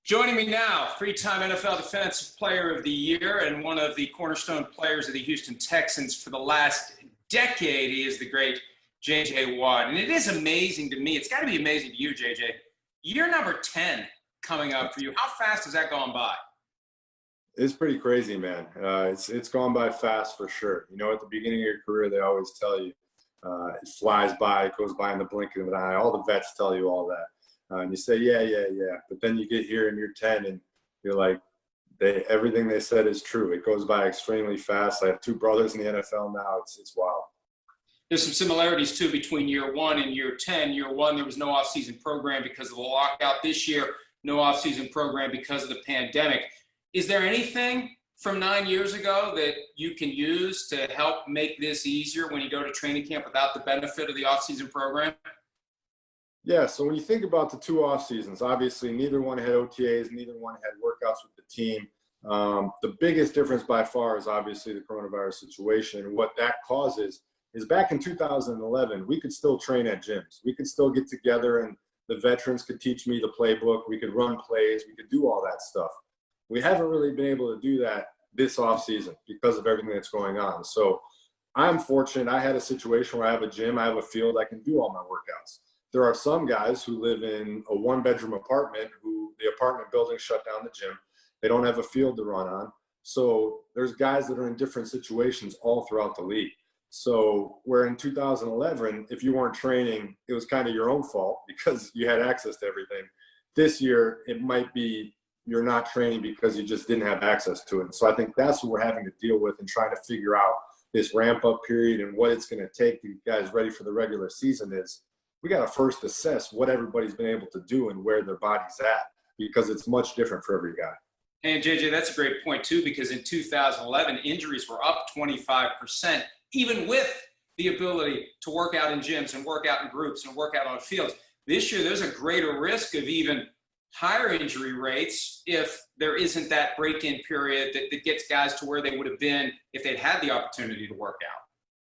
Joining me now, three-time NFL Defensive Player of the Year and one of the cornerstone players of the Houston Texans for the last decade. He is the great J.J. Watt. And it is amazing to me. It's got to be amazing to you, J.J. Year number 10 coming up for you. How fast has that gone by? It's pretty crazy, man. It's gone by fast for sure. You know, at the beginning of your career, they always tell you it flies by, it goes by in the blink of an eye. All the vets tell you all that. And you say, yeah. But then you get here and you're 10 and you're like, everything they said is true. It goes by extremely fast. I have two brothers in the NFL now. It's wild. There's some similarities, too, between year 1 and year 10. Year 1, there was no offseason program because of the lockout. This year, no offseason program because of the pandemic. Is there anything from 9 years ago that you can use to help make this easier when you go to training camp without the benefit of the offseason program? Yeah, so when you think about the two off seasons, obviously neither one had OTAs, neither one had workouts with the team. The biggest difference by far is obviously the coronavirus situation. And what that causes is back in 2011, we could still train at gyms. We could still get together and the veterans could teach me the playbook. We could run plays. We could do all that stuff. We haven't really been able to do that this off season because of everything that's going on. So I'm fortunate. I had a situation where I have a gym, I have a field, I can do all my workouts. There are some guys who live in a one-bedroom apartment who the apartment building shut down the gym. They don't have a field to run on. So there's guys that are in different situations all throughout the league. So where in 2011, if you weren't training, it was kind of your own fault because you had access to everything. This year, it might be you're not training because you just didn't have access to it. So I think that's what we're having to deal with and trying to figure out this ramp-up period and what it's going to take to get guys ready for the regular season is. We got to first assess what everybody's been able to do and where their body's at because it's much different for every guy. And, JJ, that's a great point, too, because in 2011, injuries were up 25%, even with the ability to work out in gyms and work out in groups and work out on fields. This year, there's a greater risk of even higher injury rates if there isn't that break-in period that gets guys to where they would have been if they'd had the opportunity to work out.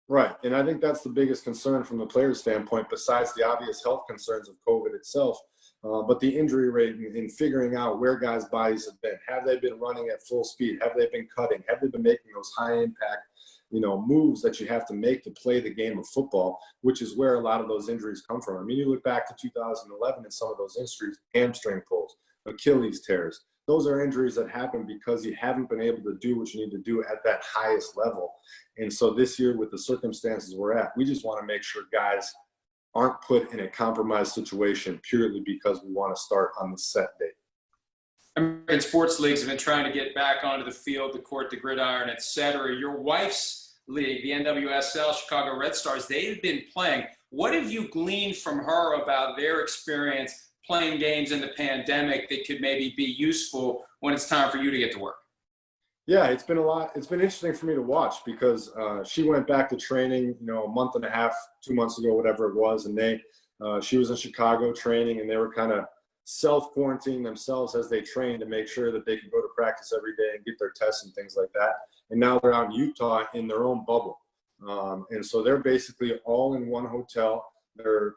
Right, and I think that's the biggest concern from the player's standpoint, besides the obvious health concerns of COVID itself, but the injury rate in figuring out where guys' bodies have been. Have they been running at full speed? Have they been cutting? Have they been making those high-impact, moves that you have to make to play the game of football, which is where a lot of those injuries come from. I mean, you look back to 2011 and some of those injuries, hamstring pulls, Achilles tears. Those are injuries that happen because you haven't been able to do what you need to do at that highest level. And so this year, with the circumstances we're at, we just want to make sure guys aren't put in a compromised situation purely because we want to start on the set date. American sports leagues have been trying to get back onto the field, the court, the gridiron, et cetera. Your wife's league, the NWSL, Chicago Red Stars, they've been playing. What have you gleaned from her about their experience playing games in the pandemic that could maybe be useful when it's time for you to get to work? Yeah, it's been a lot. It's been interesting for me to watch because she went back to training, a month and a half, 2 months ago, whatever it was. And she was in Chicago training and they were kind of self-quarantining themselves as they trained to make sure that they could go to practice every day and get their tests and things like that. And now they're out in Utah in their own bubble. And so they're basically all in one hotel. They're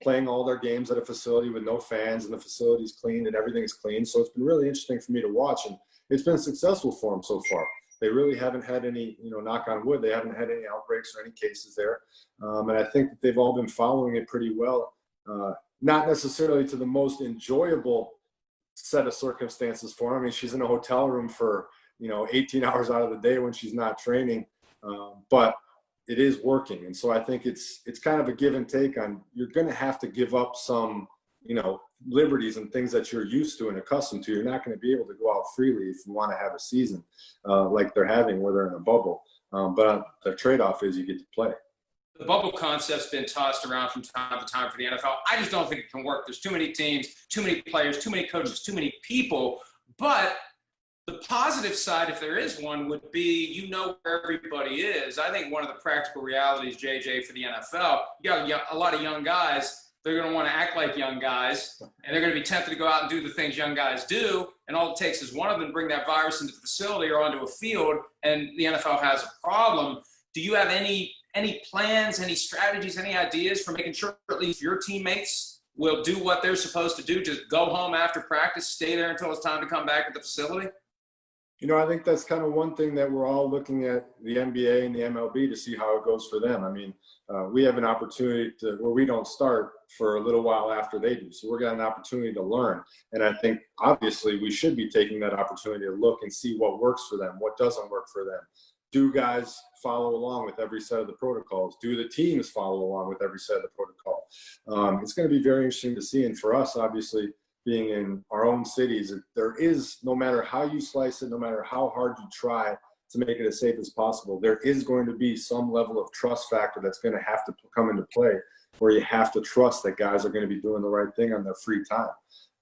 playing all their games at a facility with no fans and the facility's cleaned and everything's clean. So it's been really interesting for me to watch and it's been successful for them so far. They really haven't had any, knock on wood, they haven't had any outbreaks or any cases there. And I think that they've all been following it pretty well. Not necessarily to the most enjoyable set of circumstances for them. I mean, she's in a hotel room for, 18 hours out of the day when she's not training. But it is working. And so I think it's kind of a give and take on, you're going to have to give up some, liberties and things that you're used to and accustomed to. You're not going to be able to go out freely if you want to have a season like they're having where they're in a bubble. But the trade-off is you get to play. The bubble concept's been tossed around from time to time for the NFL. I just don't think it can work. There's too many teams, too many players, too many coaches, too many people. But the positive side, if there is one, would be where everybody is. I think one of the practical realities, JJ, for the NFL, you got a lot of young guys. They're going to want to act like young guys, and they're going to be tempted to go out and do the things young guys do, and all it takes is one of them to bring that virus into the facility or onto a field, and the NFL has a problem. Do you have any plans, any strategies, any ideas for making sure at least your teammates will do what they're supposed to do, just go home after practice, stay there until it's time to come back to the facility? You know, I think that's kind of one thing that we're all looking at the NBA and the MLB to see how it goes for them. I mean, we have an opportunity where we don't start for a little while after they do. So we're got an opportunity to learn. And I think obviously we should be taking that opportunity to look and see what works for them, what doesn't work for them. Do guys follow along with every set of the protocols? Do the teams follow along with every set of the protocol? It's going to be very interesting to see. And for us, obviously, being in our own cities, there is, no matter how you slice it, no matter how hard you try to make it as safe as possible, there is going to be some level of trust factor that's going to have to come into play, where you have to trust that guys are going to be doing the right thing on their free time.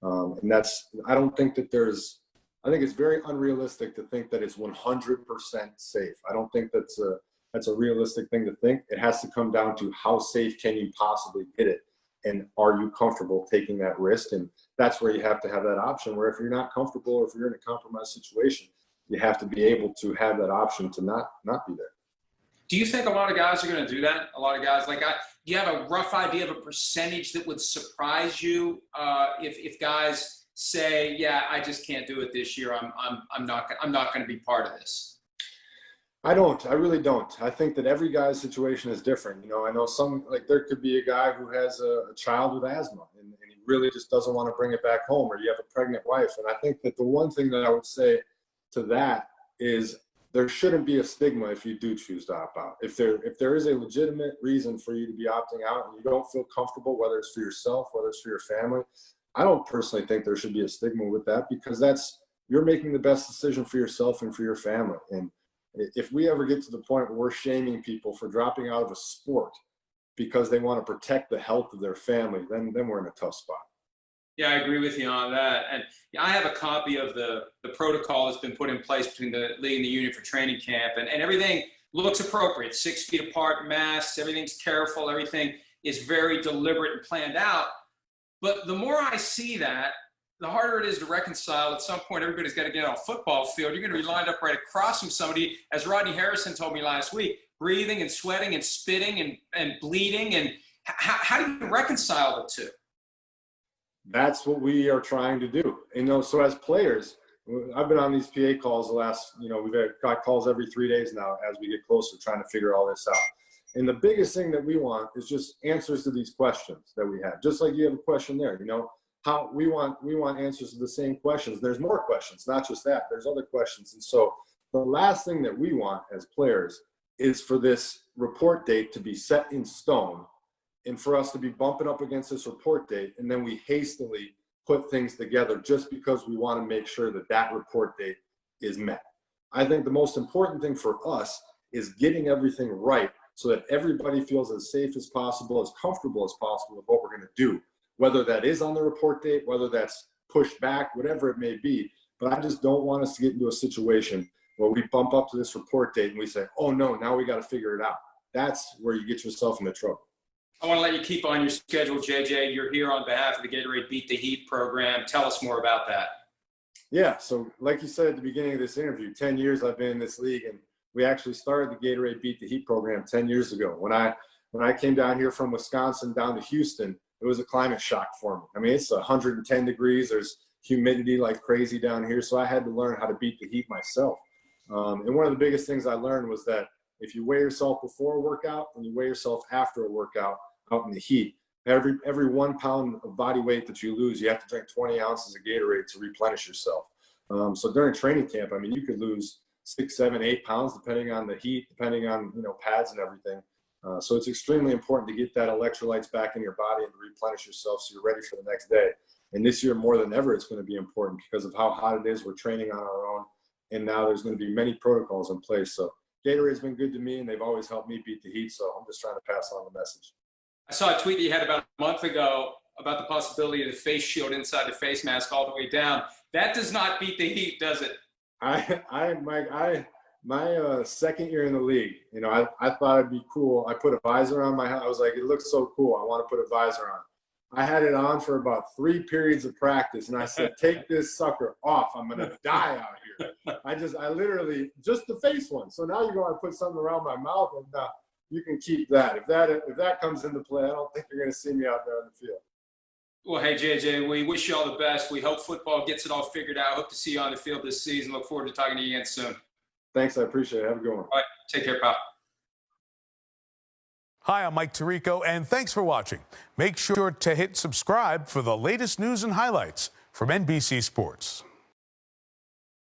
And that's, I don't think that I think it's very unrealistic to think that it's 100% safe. I don't think that's a realistic thing to think. It has to come down to how safe can you possibly get it, and are you comfortable taking that risk? And that's where you have to have that option, where if you're not comfortable or if you're in a compromised situation, you have to be able to have that option to not be there. Do you think a lot of guys are going to do that? A lot of guys, do you have a rough idea of a percentage that would surprise you if guys say, yeah, I just can't do it this year. I'm not going to be part of this? I don't. I really don't. I think that every guy's situation is different. You know, I know some, like there could be a guy who has a child with asthma and he really just doesn't want to bring it back home, or you have a pregnant wife. And I think that the one thing that I would say to that is there shouldn't be a stigma if you do choose to opt out. If there is a legitimate reason for you to be opting out and you don't feel comfortable, whether it's for yourself, whether it's for your family, I don't personally think there should be a stigma with that, because you're making the best decision for yourself and for your family. And if we ever get to the point where we're shaming people for dropping out of a sport because they want to protect the health of their family, then we're in a tough spot. Yeah, I agree with you on that. And I have a copy of the protocol that's been put in place between the league and the union for training camp, and everything looks appropriate. 6 feet apart, masks, everything's careful, everything is very deliberate and planned out. But the more I see that, the harder it is to reconcile. At some point, everybody's got to get on a football field. You're going to be lined up right across from somebody, as Rodney Harrison told me last week, breathing and sweating and spitting and bleeding. And how do you reconcile the two? That's what we are trying to do. You know, so as players, I've been on these PA calls we've got calls every 3 days now as we get closer, trying to figure all this out. And the biggest thing that we want is just answers to these questions that we have. Just like you have a question there, you know, how we want answers to the same questions. There's more questions, not just that. There's other questions. And so the last thing that we want as players is for this report date to be set in stone and for us to be bumping up against this report date, and then we hastily put things together just because we want to make sure that that report date is met. I think the most important thing for us is getting everything right so that everybody feels as safe as possible, as comfortable as possible with what we're going to do, whether that is on the report date, whether that's pushed back, whatever it may be. But I just don't want us to get into a situation where we bump up to this report date and we say, oh no, now we got to figure it out. That's where you get yourself into trouble. I want to let you keep on your schedule, JJ. You're here on behalf of the Gatorade Beat the Heat program. Tell us more about that. Yeah, so like you said at the beginning of this interview, 10 years I've been in this league, and we actually started the Gatorade Beat the Heat program 10 years ago. When I came down here from Wisconsin down to Houston, it was a climate shock for me. I mean, it's 110 degrees. There's humidity like crazy down here. So I had to learn how to beat the heat myself. And one of the biggest things I learned was that if you weigh yourself before a workout and you weigh yourself after a workout out in the heat, every 1 pound of body weight that you lose, you have to drink 20 ounces of Gatorade to replenish yourself. So during training camp, I mean, you could lose 6, 7, 8 pounds depending on the heat, depending on, pads and everything. So it's extremely important to get that electrolytes back in your body and to replenish yourself so you're ready for the next day. And this year, more than ever, it's going to be important because of how hot it is. We're training on our own, and now there's going to be many protocols in place. So Gatorade's been good to me, and they've always helped me beat the heat. So I'm just trying to pass on the message. I saw a tweet that you had about a month ago about the possibility of the face shield inside the face mask all the way down. That does not beat the heat, does it? My second year in the league, I thought it'd be cool. I put a visor on my head. I was like, it looks so cool. I want to put a visor on. I had it on for about 3 periods of practice, and I said, take this sucker off. I'm going to die out here. I literally, just the face one. So now you're going to put something around my mouth, and you can keep that. If that comes into play, I don't think you're going to see me out there on the field. Well, hey, JJ, we wish you all the best. We hope football gets it all figured out. Hope to see you on the field this season. Look forward to talking to you again soon. Thanks. I appreciate it. Have a good one. All right. Take care, pal. Hi, I'm Mike Tirico, and thanks for watching. Make sure to hit subscribe for the latest news and highlights from NBC Sports.